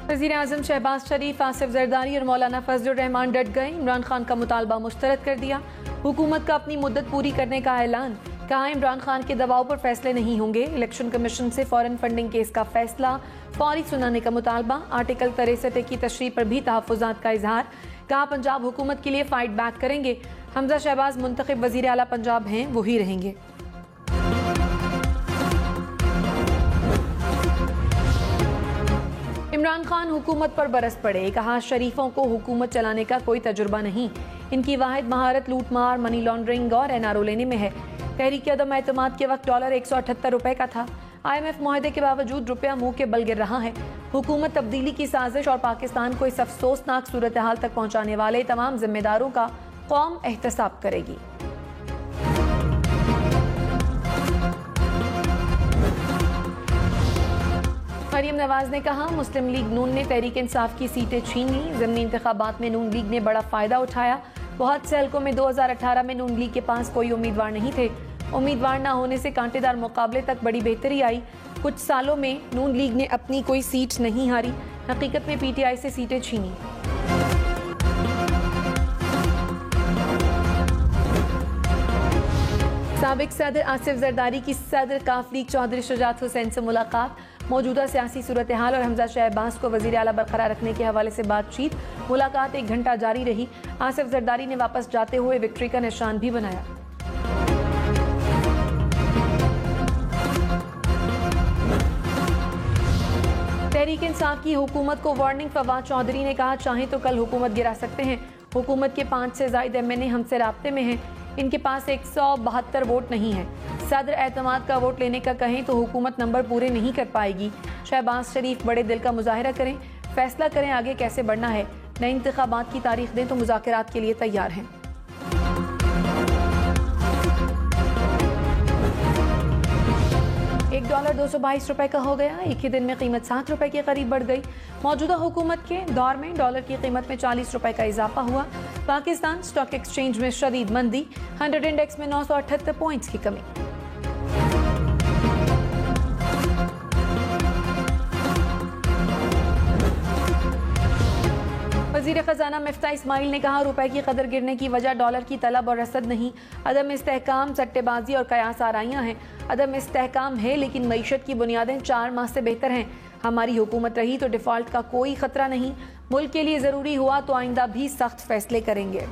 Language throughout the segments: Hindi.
वज़ीर-ए-आज़म शहबाज शरीफ, आसिफ जरदारी और मौलाना फजलुर रहमान डट गए। इमरान खान का मुतालबा मुस्तरद कर दिया। हुकूमत का अपनी मुद्दत पूरी करने का ऐलान। कहा इमरान खान के दबाव पर फैसले नहीं होंगे। इलेक्शन कमीशन से फॉरेन फंडिंग केस का फैसला फौरी सुनाने का मुतालबा। आर्टिकल 63 की तशरीह पर भी तहफ़्फ़ुज़ात का इजहार। कहा पंजाब हुकूमत के लिए फाइट बैक करेंगे। हमजा शहबाज मुंतखब वज़ीर आला पंजाब हैं, वही रहेंगे। इमरान खान हुकूमत पर बरस पड़े। कहा शरीफों को हुकूमत चलाने का कोई तजुर्बा नहीं। इनकी वाहिद महारत लूट मार, मनी लॉन्ड्रिंग और NRO लेने में है। तहरीक अदम एतमाद के वक्त डॉलर 178 रुपए का था। IMF मुआहदे के बावजूद रुपया मुंह के बल गिर रहा है। हुकूमत तब्दीली की साजिश और पाकिस्तान को इस अफसोसनाक सूरत हाल तक पहुंचाने वाले तमाम जिम्मेदारों का कौम एहतसाब करेगी। मरियम नवाज ने कहा मुस्लिम लीग नून ने तहरीक इंसाफ की सीटें छीन ली। ज़मीनी इंतखाबात में नून लीग ने बड़ा फायदा उठाया। बहुत से हलकों में 2018 में नून लीग के पास कोई उम्मीदवार नहीं थे। उम्मीदवार न होने से कांटेदार मुकाबले तक बड़ी बेहतरी आई। कुछ सालों में नून लीग ने अपनी कोई सीट नहीं हारी। हकीकत में PTI से सीटें छीनी। साबिक सदर आसिफ जरदारी की सदर काफ लीग चौधरी शुजात हुसैन से मुलाकात। मौजूदा सियासी सूरत हाल और हमजा शहबाज को वज़ीर आला बरकरार रखने के हवाले से बातचीत। मुलाकात 1 घंटा जारी रही। आसिफ जरदारी ने वापस जाते हुए विक्ट्री का निशान भी बनाया। तहरीक इंसाफ की हुकूमत को वार्निंग। फवाद चौधरी ने कहा चाहें तो कल हुकूमत गिरा सकते हैं। हुकूमत के 5 से ज़ायद MNA हमसे राब्ते में हैं। इनके पास 172 वोट नहीं है। सदर एतमाद का वोट लेने का कहें तो हुकूमत नंबर पूरे नहीं कर पाएगी। शहबाज शरीफ बड़े दिल का मुजाहिरा करें, फैसला करें आगे कैसे बढ़ना है। नए इंतखाबात की तारीख दें तो मुज़ाकरात के लिए तैयार हैं। $1 222 रुपए का हो गया। एक ही दिन में कीमत 7 रुपए के करीब बढ़ गई। मौजूदा हुकूमत के दौर में डॉलर की कीमत में 40 रुपए का इजाफा हुआ। पाकिस्तान स्टॉक एक्सचेंज में शदीद मंदी। 100 इंडेक्स में 978 पॉइंट्स की कमी। वज़ीर ख़जाना मिफ्ता इस्माइल ने कहा रुपए की कदर गिरने की वजह डॉलर की तलब और रसद नहीं, अदम इस्तेहकाम, सट्टेबाजी और कयास आराइयाँ हैं। अदम इस्तेहकाम है लेकिन मईशत की बुनियादें 4 माह से बेहतर हैं। हमारी हुकूमत रही तो डिफ़ॉल्ट का कोई खतरा नहीं। मुल्क के लिए ज़रूरी हुआ तो आइंदा भी सख्त फैसले करेंगे।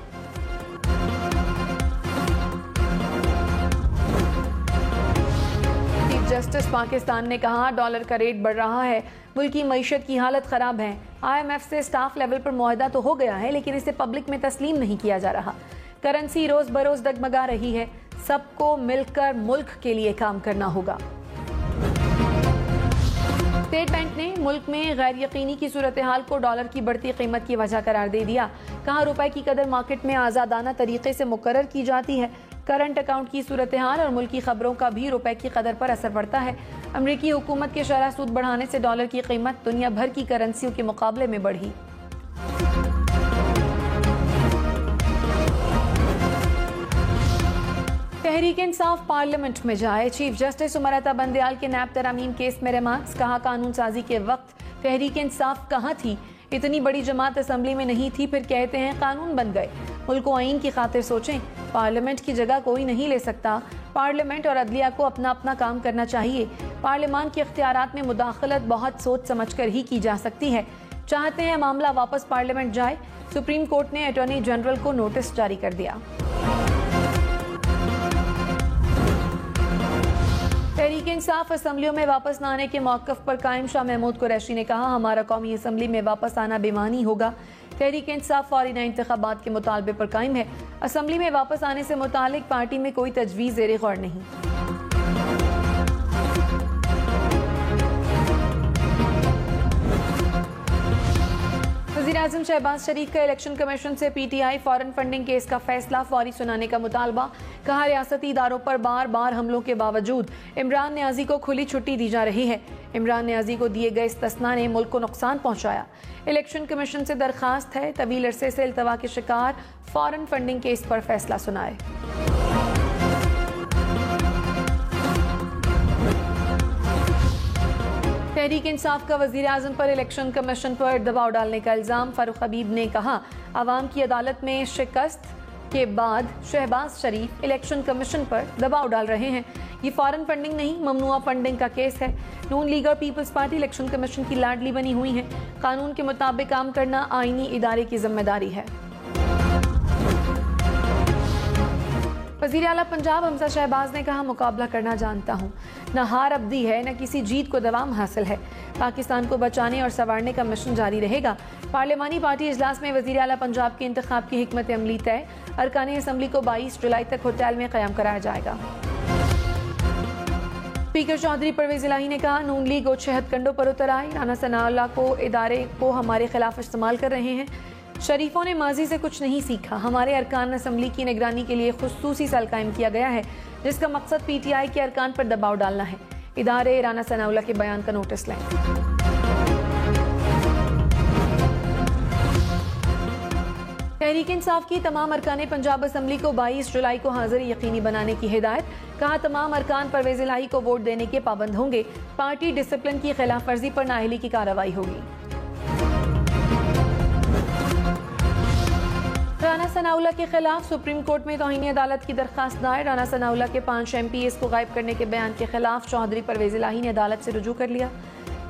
चीफ जस्टिस पाकिस्तान ने कहा डॉलर का रेट बढ़ रहा है, मुल्क की मईशत की हालत ख़राब है। IMF से स्टाफ लेवल पर मुआहदा तो हो गया है लेकिन इसे पब्लिक में तस्लीम नहीं किया जा रहा। करेंसी रोज़ बरोज़ डगमगा रही है। सबको मिलकर मुल्क के लिए काम करना होगा। स्टेट बैंक ने मुल्क में गैर यकीनी की सूरत हाल को डॉलर की बढ़ती कीमत की वजह करार दे दिया। कहा रुपए की कदर मार्केट में आज़ादाना तरीके से मुकर्रर की जाती है। करंट अकाउंट की सूरत हाल और मुल्क की खबरों का भी रुपए की कदर पर असर पड़ता है। अमरीकी हुकूमत के शरह सूद बढ़ाने से डॉलर की कीमत दुनिया भर की करेंसियों के मुकाबले में बढ़ी। तहरीक इंसाफ पार्लियामेंट में जाए। चीफ जस्टिस उमर अता बंदयाल के नैब तरामीम केस में रिमार्क्स। कहा कानून साजी के वक्त तहरीक इंसाफ कहाँ थी? इतनी बड़ी जमात असम्बली में नहीं थी, फिर कहते हैं कानून बन गए। मुल्क को आइन की खातिर सोचें। पार्लियामेंट की जगह कोई नहीं ले सकता। पार्लियामेंट और अदलिया को अपना अपना काम करना चाहिए। पार्लियामान के इख्तियारात में मुदाखलत बहुत सोच समझ कर ही की जा सकती है। चाहते हैं मामला वापस पार्लियामेंट जाए। सुप्रीम कोर्ट ने अटॉर्नी जनरल को नोटिस जारी कर दिया। तहरीक इंसाफ असम्बलियों में वापस न आने के मौक़िफ़ पर कायम शाह महमूद कुरैशी ने कहा हमारा कौमी असम्बली में वापस आना बेमानी होगा। तहरीक इंसाफ फौरी नए इंतखाबात के मुतालबे पर कायम है। असम्बली में वापस आने से मुतालिक पार्टी में कोई तजवीज़ ज़ेरे गौर नहीं। वज़ीर-ए-आज़म शहबाज शरीफ का इलेक्शन कमीशन से PTI फॉरेन फंडिंग केस का फैसला फौरी सुनाने का मुतालबा। कहा रियासती इदारों पर बार बार हमलों के बावजूद इमरान नियाज़ी को खुली छुट्टी दी जा रही है। इमरान नियाज़ी को दिए गए इस्तिस्ना ने मुल्क को नुकसान पहुंचाया। इलेक्शन कमीशन से दरखास्त है तवील अरसे से इल्तवा के शिकार फॉरेन फंडिंग केस पर फैसला सुनाए। तहरीक इंसाफ का वजीर आजम पर इलेक्शन कमीशन पर दबाव डालने का इल्जाम। फारूक हबीब ने कहा, आवाम की अदालत में शिकस्त के बाद शहबाज शरीफ इलेक्शन कमीशन पर दबाव डाल रहे हैं। ये फॉरेन फंडिंग नहीं, ममनुआ फंडिंग का केस है। नून लीग और पीपल्स पार्टी इलेक्शन कमीशन की लाडली बनी हुई है। कानून के मुताबिक काम करना आईनी इदारे की जिम्मेदारी है। वज़ीर आला पंजाब हमजा शहबाज ने कहा, मुकाबला करना जानता हूँ, न हार अब्दी है न किसी जीत को दवाम हासिल है। पाकिस्तान को बचाने और संवारने का मिशन जारी रहेगा। पार्लिमानी पार्टी इजलास में वज़ीर आला पंजाब के इंतखाब की हिकमत अमली तय। अरकान असम्बली को 22 जुलाई तक होटल में क़याम कराया जाएगा। स्पीकर चौधरी परवेज इलाही ने कहा, नून लीग उच्च हथकंडों पर उतर आई। राना सनाउल्लाह को इदारे को हमारे खिलाफ इस्तेमाल कर रहे हैं। शरीफों ने माजी से कुछ नहीं सीखा। हमारे अरकान असम्बली की निगरानी के लिए खुसूसी सेल कायम किया गया है, जिसका मकसद PTI के अरकान पर दबाव डालना है। इदारे राना सनाउल्लाह के बयान का नोटिस लें। तहरीक इंसाफ की तमाम अरकान पंजाब असम्बली को 22 जुलाई को हाजिरी यकीनी बनाने की हिदायत। कहा, तमाम अरकान परवेज इलाही को वोट देने के पाबंद होंगे। पार्टी डिसिप्लिन की खिलाफ वर्जी पर नाअहली की कार्रवाई होगी। राना सनाउल्लाह के खिलाफ सुप्रीम कोर्ट में तौहीन अदालत की दरखास्त दायर। राना सनाउल्लाह के 5 MPs को गायब करने के बयान के खिलाफ चौधरी परवेज इलाही ने अदालत से रुजू कर लिया।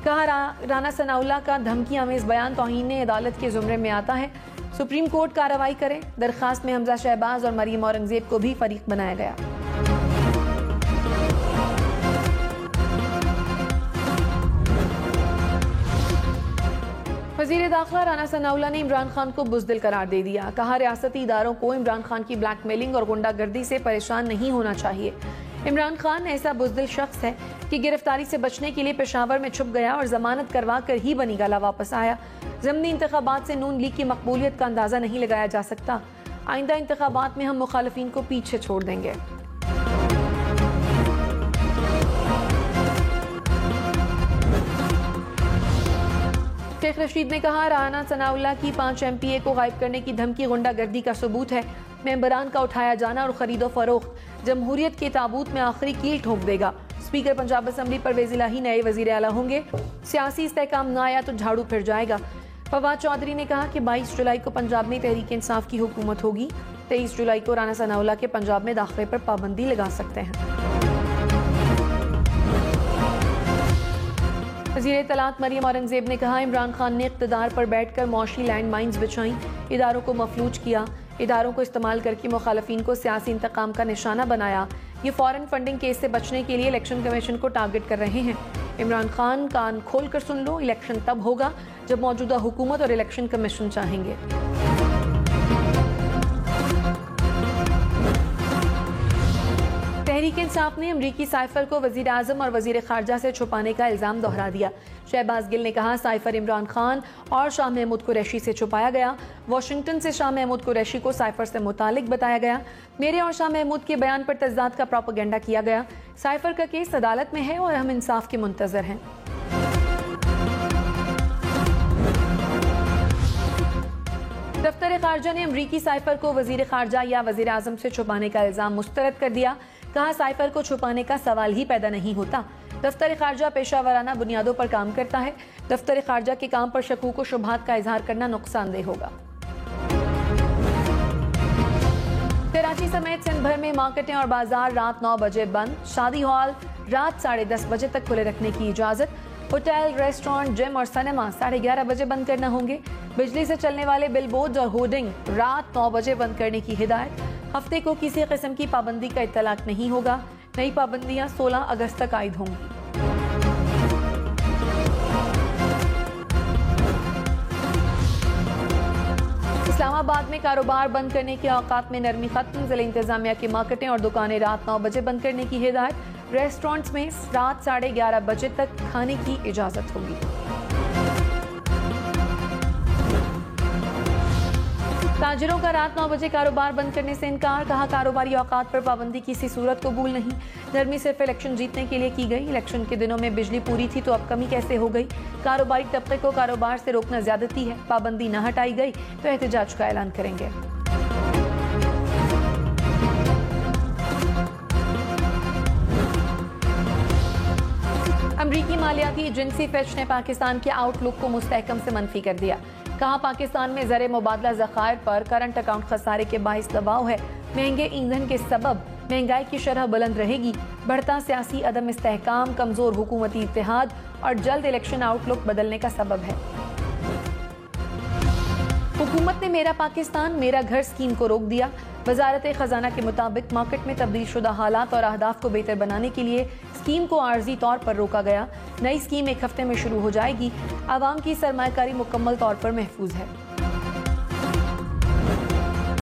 कहा, राना सनाउल्लाह का धमकी आमेज बयान तौहीन अदालत के जुमरे में आता है। सुप्रीम कोर्ट कार्रवाई करे। दरखास्त में हमजा शहबाज और मरीम औरंगजेब को भी फरीक बनाया गया। वज़ीर दाखिला राना सनाउल्लाह ने इमरान खान को बुज़दिल करार दे दिया। कहा, रियासती इदारों को इमरान खान की ब्लैकमेलिंग और गुंडागर्दी से परेशान नहीं होना चाहिए। इमरान खान ऐसा बुज़दिल शख्स है कि गिरफ्तारी से बचने के लिए पेशावर में छुप गया और जमानत करवा कर ही बनी गला वापस आया। ज़मनी इंतखाबात से नून लीग की मकबूलियत का अंदाज़ा नहीं लगाया जा सकता। आइंदा इंतखाबात में हम मुखालिफिन को पीछे छोड़ देंगे। शेख रशीद ने कहा, राना सनाउल्लाह की 5 MPA को गायब करने की धमकी गुंडागर्दी का सबूत है। मेंबरान का उठाया जाना और खरीदो फरोख्त जमहूरियत के ताबूत में आखिरी कील ठोक देगा। स्पीकर पंजाब असम्बली परवेज इलाही नए वजीर आला होंगे। सियासी इस्तेहकाम न आया तो झाड़ू फिर जाएगा। फवाद चौधरी ने कहा कि 22 जुलाई को पंजाब में तहरीक इंसाफ की हुकूमत होगी। 23 जुलाई को राना सनाउल्लाह के पंजाब में दाखिले पर पाबंदी लगा सकते हैं। वज़ीर इत्तलात मरीम औरंगजेब ने कहा, इमरान खान ने इक़्तिदार पर बैठकर मौशी लैंड माइन्स बिछाई, इदारों को मफलूज किया, इदारों को इस्तेमाल करके मुखालफिन को सियासी इंतकाम का निशाना बनाया। ये फॉरेन फंडिंग केस से बचने के लिए इलेक्शन कमीशन को टारगेट कर रहे हैं। इमरान खान, कान खोल कर सुन लो, इलेक्शन तब होगा जब मौजूदा हुकूमत और इलेक्शन कमीशन चाहेंगे। तहरीक इंसाफ ने अमरीकी साइफर को वजीर आजम और वजीर खारजा से छुपाने का इल्जाम दोहरा दिया। शहबाज गिल ने कहा, साइफर इमरान खान और शाह महमूद कुरैशी से छुपाया गया। वाशिंगटन से शाह महमूद कुरैशी को साइफर से मुतालिक बताया गया। मेरे और शाह महमूद के बयान पर तज़ाद का प्रोपेगेंडा किया गया। साइफर का केस अदालत में है और हम इंसाफ के मुंतजर हैं। दफ्तर खारजा ने अमरीकी साइफर को वजीर खारजा या वजीर आजम से छुपाने का इल्जाम मुस्तरद कर दिया। कहा, साइफर को छुपाने का सवाल ही पैदा नहीं होता। दफ्तर खारजा पेशावराना बुनियादों पर काम करता है। दफ्तर खारजा के काम पर शकूक व शुबहात का इजहार करना नुकसानदेह होगा। कराची समेत सिंध भर में मार्केटें और बाजार रात 9 बजे बंद। शादी हॉल रात 10:30 बजे तक खुले रखने की इजाजत। होटल, रेस्टोरेंट, जिम और सिनेमा 11:30 बजे बंद करना होंगे। बिजली से चलने वाले बिलबोर्ड और होर्डिंग रात 9 बजे बंद करने की हिदायत। हफ्ते को किसी किस्म की पाबंदी का इत्तलाक नहीं होगा। नई पाबंदियां 16 अगस्त तक आयद होंगी। इस्लामाबाद में कारोबार बंद करने के औकात में नरमी खत्म। जिला इंतजामिया की मार्केटें और दुकानें रात 9 बजे बंद करने की हिदायत। रेस्टोरेंट्स में रात 11:30 बजे तक खाने की इजाजत होगी। ताजिरों का रात 9 बजे कारोबार बंद करने से इनकार। कहा, कारोबारी औकात पर पाबंदी किसी सूरत कबूल नहीं। नरमी सिर्फ इलेक्शन जीतने के लिए की गई। इलेक्शन के दिनों में बिजली पूरी थी तो अब कमी कैसे हो गई। कारोबारी तबके को कारोबार से रोकना ज्यादती है। पाबंदी न हटाई गई तो एहतजाज का ऐलान करेंगे। अमरीकी मालियाती एजेंसी फिच ने पाकिस्तान के आउटलुक को मुस्तहकम से मनफी कर दिया। कहा पाकिस्तान में ज़र मुबादला ज़खायर पर करंट अकाउंट खसारे के बाइस दबाव है। महंगे ईंधन के सबब महंगाई की शरह बुलंद रहेगी। बढ़ता सियासी अदम इस्तेहकाम, कमजोर हुकूमती इत्तेहाद और जल्द इलेक्शन आउटलुक बदलने का सबब है। हुकूमत ने मेरा पाकिस्तान मेरा घर स्कीम को रोक दिया। वजारत खजाना के मुताबिक मार्केट में तब्दील शुदा हालात और अहदाफ को बेहतर बनाने के लिए स्कीम को आर्जी तौर पर रोका गया। नई स्कीम एक हफ्ते में शुरू हो जाएगी। आवाम की सरमायाकारी मुकम्मल तौर पर महफूज है।